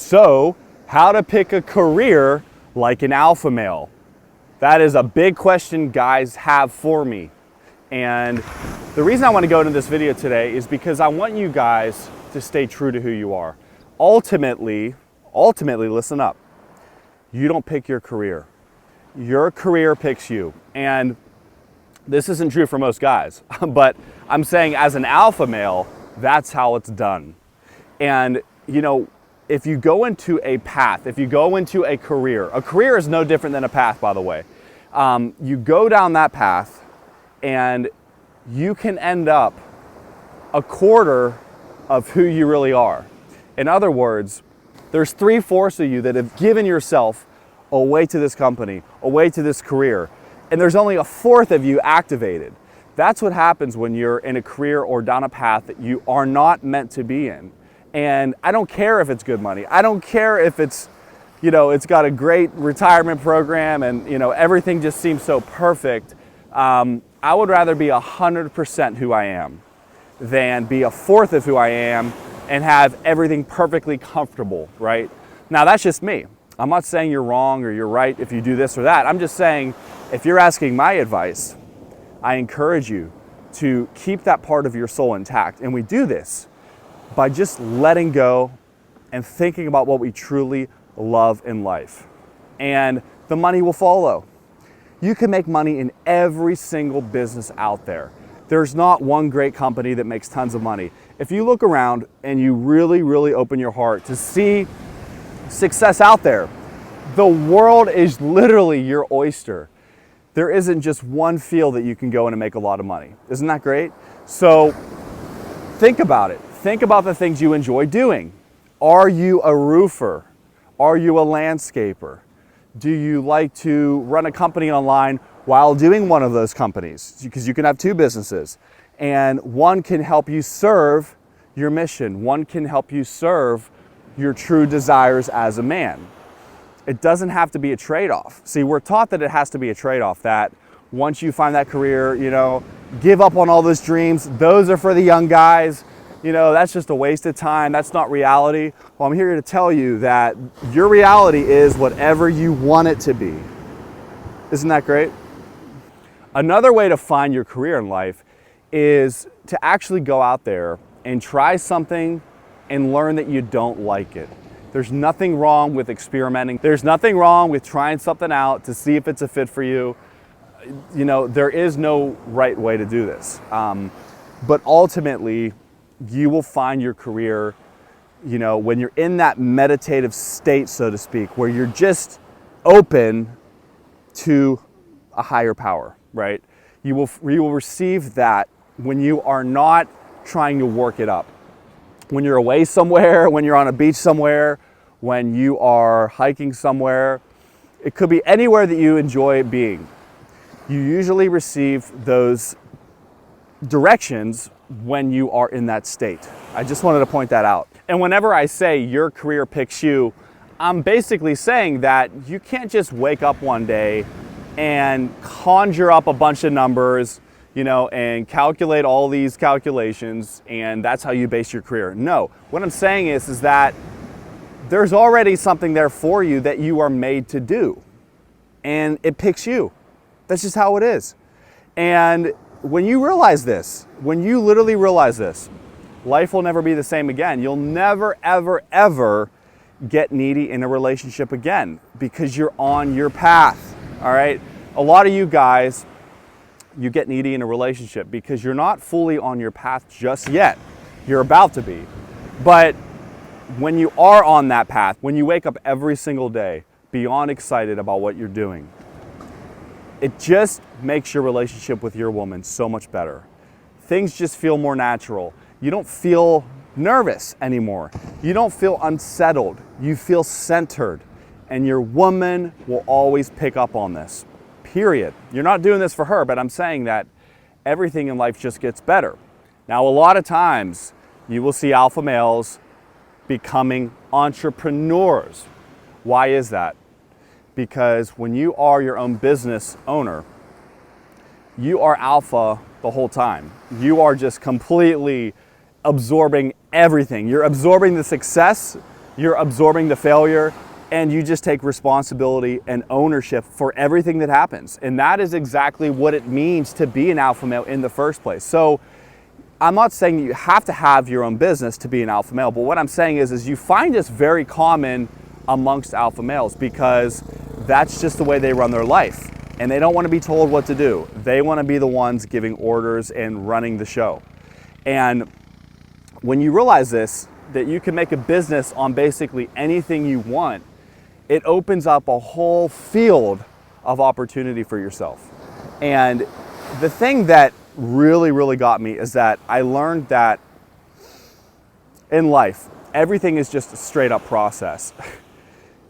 So, how to pick a career like an alpha male? That is a big question guys have for me. And the reason I want to go into this video today is because I want you guys to stay true to who you are. Ultimately, listen up. You don't pick your career. Your career picks you. And this isn't true for most guys, but I'm saying as an alpha male, that's how it's done. And you know, if you go into a path, if you go into a career is no different than a path, by the way. You go down that path and you can end up a quarter of who you really are. In other words, there's 3/4 of you that have given yourself away to this company, away to this career, and there's only 1/4 of you activated. That's what happens when you're in a career or down a path that you are not meant to be in. And I don't care if it's good money. I don't care if it's, you know, it's got a great retirement program and, you know, everything just seems so perfect. I would rather be 100% who I am than be 1/4 of who I am and have everything perfectly comfortable, right? Now, that's just me. I'm not saying you're wrong or you're right if you do this or that. I'm just saying, if you're asking my advice, I encourage you to keep that part of your soul intact. And we do this by just letting go and thinking about what we truly love in life. And the money will follow. You can make money in every single business out there. There's not one great company that makes tons of money. If you look around and you really open your heart to see success out there, the world is literally your oyster. There isn't just one field that you can go in and make a lot of money. Isn't that great? So think about it. Think about the things you enjoy doing. Are you a roofer? Are you a landscaper? Do you like to run a company online while doing one of those companies? Because you can have two businesses, and one can help you serve your mission. One can help you serve your true desires as a man. It doesn't have to be a trade-off. See, we're taught that it has to be a trade-off, that once you find that career, you know, give up on all those dreams. Those are for the young guys. You know, that's just a waste of time. That's not reality. Well, I'm here to tell you that your reality is whatever you want it to be. Isn't that great? Another way to find your career in life is to actually go out there and try something and learn that you don't like it. There's nothing wrong with experimenting. There's nothing wrong with trying something out to see if it's a fit for you. You know, there is no right way to do this. But ultimately, you will find your career, you know, when you're in that meditative state, so to speak, where you're just open to a higher power, right? You will receive that when you are not trying to work it up. When you're away somewhere, when you're on a beach somewhere, when you are hiking somewhere, it could be anywhere that you enjoy being. You usually receive those directions when you are in that state. I just wanted to point that out. And whenever I say your career picks you, I'm basically saying that you can't just wake up one day and conjure up a bunch of numbers, you know, and calculate all these calculations, and that's how you base your career. No, what I'm saying is that there's already something there for you that you are made to do, and it picks you. That's just how it is. And when you realize this, when you literally realize this, life will never be the same again. You'll never, ever get needy in a relationship again because you're on your path, all right? A lot of you guys, you get needy in a relationship because you're not fully on your path just yet. You're about to be. But when you are on that path, when you wake up every single day beyond excited about what you're doing, it just makes your relationship with your woman so much better. Things just feel more natural. You don't feel nervous anymore. You don't feel unsettled. You feel centered. And your woman will always pick up on this. Period. You're not doing this for her, but I'm saying that everything in life just gets better. Now, a lot of times you will see alpha males becoming entrepreneurs. Why is that? Because when you are your own business owner, you are alpha the whole time. You are just completely absorbing everything. You're absorbing the success you're absorbing the failure, and you just take responsibility and ownership for everything that happens. And that is exactly what it means to be an alpha male in the first place. So I'm not saying you have to have your own business to be an alpha male, but what I'm saying is you find this very common amongst alpha males because that's just the way they run their life. And they don't want to be told what to do. They want to be the ones giving orders and running the show. And when you realize this, that you can make a business on basically anything you want, it opens up a whole field of opportunity for yourself. And the thing that really got me is that I learned that in life, everything is just a straight up process.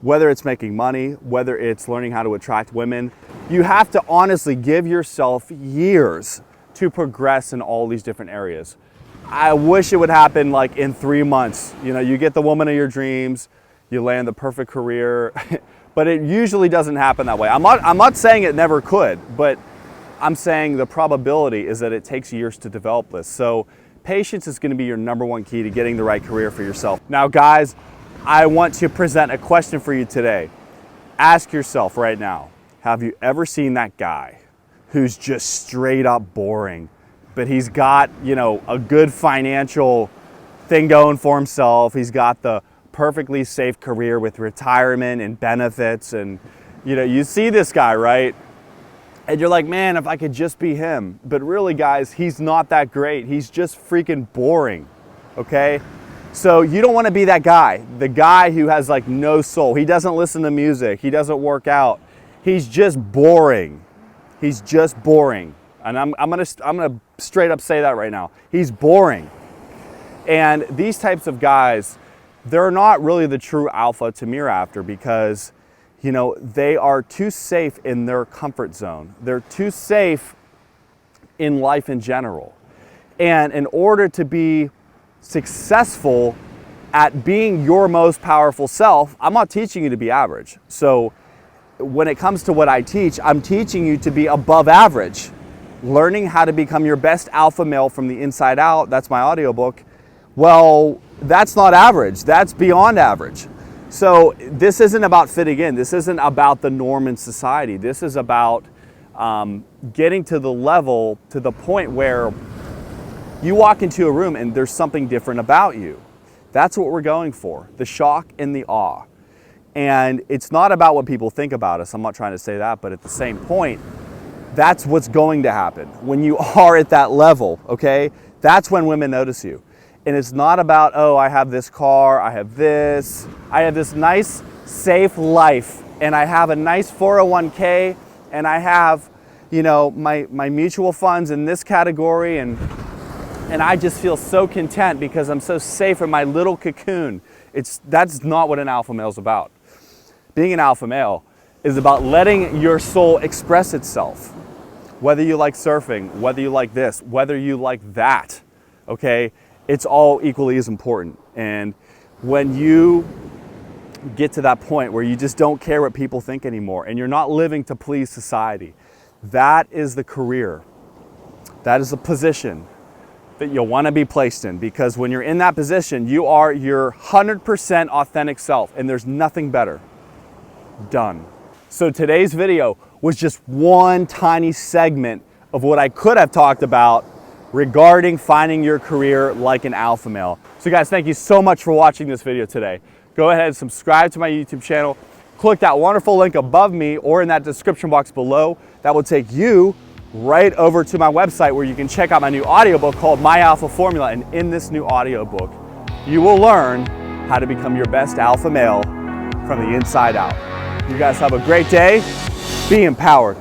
Whether it's making money, whether it's learning how to attract women, you have to honestly give yourself years to progress in all these different areas. I wish it would happen like in 3 months. You know, you get the woman of your dreams, you land the perfect career, but it usually doesn't happen that way. I'm not saying it never could, but I'm saying the probability is that it takes years to develop this. So patience is going to be your #1 key to getting the right career for yourself. Now guys, I want to present a question for you today. Ask yourself right now, have you ever seen that guy who's just straight up boring, but he's got, you know, a good financial thing going for himself. He's got the perfectly safe career with retirement and benefits. And, you know, you see this guy, right? And you're like, man, if I could just be him. But really, guys, he's not that great. He's just freaking boring, okay? So you don't want to be that guy, the guy who has like no soul. He doesn't listen to music. He doesn't work out. He's just boring. He's just boring. And I'm gonna straight up say that right now. He's boring. And these types of guys, they're not really the true alpha to mirror after because, you know, they are too safe in their comfort zone. They're too safe in life in general. And in order to be successful at being your most powerful self, I'm not teaching you to be average. So when it comes to what I teach, I'm teaching you to be above average. Learning how to become your best alpha male from the inside out, that's my audiobook. Well, that's not average, that's beyond average. So this isn't about fitting in. This isn't about the norm in society. This is about getting to the level, to the point where you walk into a room and there's something different about you. That's what we're going for, the shock and the awe. And it's not about what people think about us. I'm not trying to say that, but at the same point, that's what's going to happen when you are at that level, okay? That's when women notice you. And it's not about, oh, I have this car, I have this nice, safe life, and I have a nice 401k, and I have, you know, my mutual funds in this category, and I just feel so content because I'm so safe in my little cocoon. That's not what an alpha male is about. Being an alpha male is about letting your soul express itself. Whether you like surfing, whether you like this, whether you like that, okay? It's all equally as important. And when you get to that point where you just don't care what people think anymore and you're not living to please society, that is the career. That is the position that you'll want to be placed in, because when you're in that position, you are your 100% authentic self, and there's nothing better. Done. So today's video was just one tiny segment of what I could have talked about regarding finding your career like an alpha male. So guys, thank you so much for watching this video today. Go ahead and subscribe to my YouTube channel. Click that wonderful link above me or in that description box below. That will take you right over to my website where you can check out my new audiobook called My Alpha Formula. And in this new audiobook, you will learn how to become your best alpha male from the inside out. You guys have a great day. Be empowered.